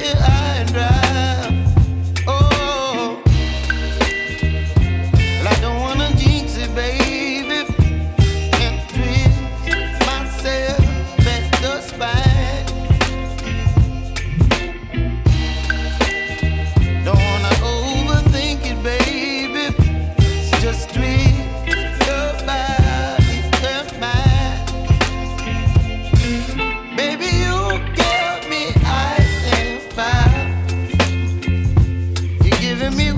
high and dry. Oh, well, I don't wanna jinx it, baby, and twist myself at the spine. Don't wanna overthink it, baby. It's just twist your body and mine. Baby, you give me ice and fire. You're giving me